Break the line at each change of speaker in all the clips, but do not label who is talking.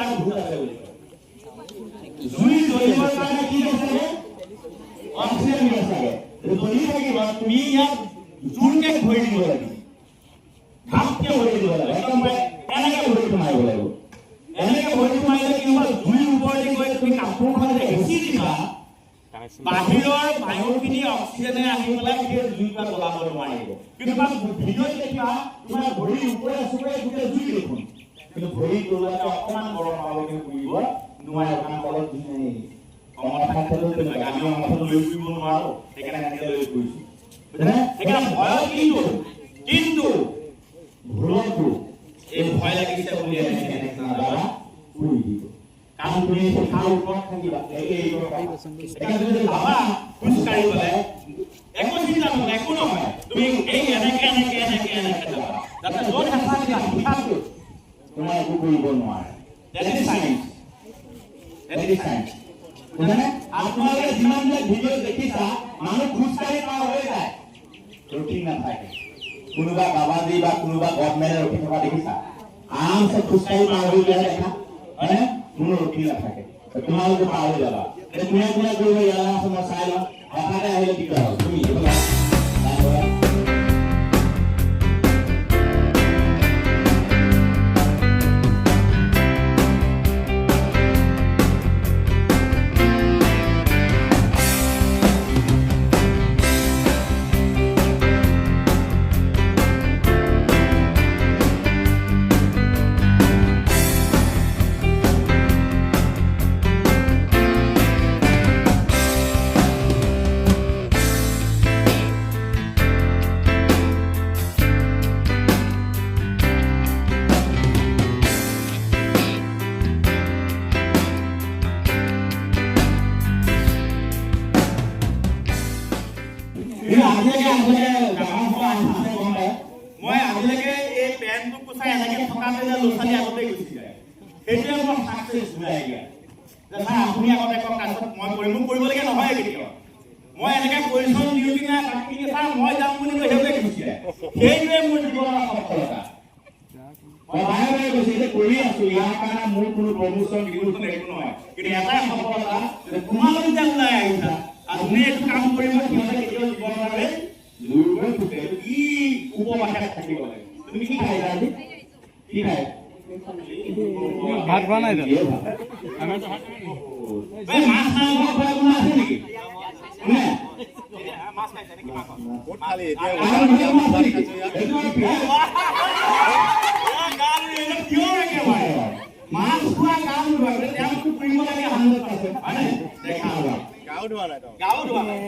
তাক ভূত আছে বুলি কয় জুই জ্বলিবৰ কাৰণে কি আছে অক্সিজেন গেছ লাগে জ্বলি থাকিব তুমি ইয়াত জোৰকে ভৰি দিব লাগিব ধাপকে ভৰি দিব লাগিব একদম এনেকে ভৰি মাৰিব লাগিব এনেকে ভৰি মাৰিলে কি হ'ব জুইৰ ওপৰতে গৈ তুমি কাপোৰখন যে হেঁচি দিবা বাহিৰৰ বায়ুখিনি অক্সিজেনে আহি পেলাই সেই জুইটা জ্বলাব নোৱাৰিব কিন্তু তাত ভিডিঅ'ত দেখিবা তোমাৰ ভৰিৰ ওপৰে চুপৰে গোটেই জুই দেখোন কিন্তু ভৰি জ্বলালে অকণমান গৰম হ'বলৈকে পুৰিব নোৱাৰে কাৰণ তলত জুই নাই অমৰনাথ তেনেকুৱা আমি অমৰনাথ লৈ ফুৰিব নোৱাৰো সেইকাৰণে এনেকে লৈ ফুৰিছো বুজিলে সেইকাৰণে ভয় কিন্তু ভুলটো এই ভয় লাগিছে বুলি এনেকে নাযাবা পুৰি দিব কাৰণ তুমি শিক্ষাৰ ওপৰত থাকিবা এতিয়া যদি যাবা খোজকাঢ়ি পেলাই একো চিন্তা নহয় একো নহয় তুমি এই এনেকে যাবা যাতে য'ত হেঁচা দিয়া শিক্ষাটো তোমাৰ একো কৰিব নোৱাৰে বুজিলে আপোনালোকে যিমান যে ভিডিঅ' দেখিছা মানুহ খোজকাঢ়ি পাৰ হৈ যায় ৰখি নাথাকে কোনোবা বাবাজী বা কোনোবা গভমেণ্টে ৰখি থকা দেখিছা আৰামছে খোজকাঢ়ি পাৰ হৈ যায় দেখা হয়নে কোনো ৰখি নাথাকে তোমালোকে পাৰ হৈ যাবা কোনে কোনে কৰিব ইয়ালৈ আছে মই চাই লওঁ হঠাতে আহিলে কি কৰা তুমি মই আজিলৈকে এই পেনটো কোচাই এনেকে থকাতে যে ল'ৰা-ছোৱালী আগতে গুচি যায় সেইটোৱে মোৰ চাকচেছ হৈ গ'ল যে ছাৰ আপুনি আগতে কওক তাৰপিছত মই কৰিবলগীয়া নহয় কেতিয়াও মই এনেকে পৰিশ্ৰম দিওঁ কিনে বাকী ছাৰ মই যাম বুলি কৈ সেইটোৱে গুচি যায় সেইটোৱে মোৰ জীৱনৰ সফলতা মই বাৰে বাৰে কৈছোঁ যে কৰি আছোঁ ইয়াৰ কাৰণে মোৰ কোনো প্ৰমোচন ডিমোচন একো নহয় কিন্তু এটাই সফলতা যে তোমালোক যে ওলাই আহিছা আপুনি এইটো কাম কৰিব সিহঁতে কেতিয়াও জীৱনৰ বাবে লুৰগৈ ফুটে কি উপভাষাত থাকিব লাগে তুমি কি খাই আজি কি খাই
ভাত খোৱা নাই
মাছ মাংস খোৱা কোনো আছে নেকি মাছ খাইছে নেকি মাছ খোৱা গাঁও তেওঁতো কৰিব লাগে 100% হয় দেখা হ'বা গাঁও ধোৱা নাই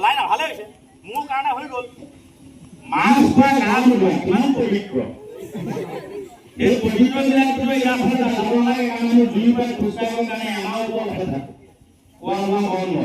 লাইন ভালে হৈছে মোৰ কাৰণে হৈ গ'ল মাছ খোৱা গাঁও ধোৱা কিমান পবিত্ৰ এই পবিত্ৰবিলাকতো ইয়াৰ ফালে যাব লাগে কাৰণ আমি দুই পাই খোজকাঢ়িবৰ কাৰণে আমাৰ ওপৰত থাকে খোৱা বোৱা বন্ধ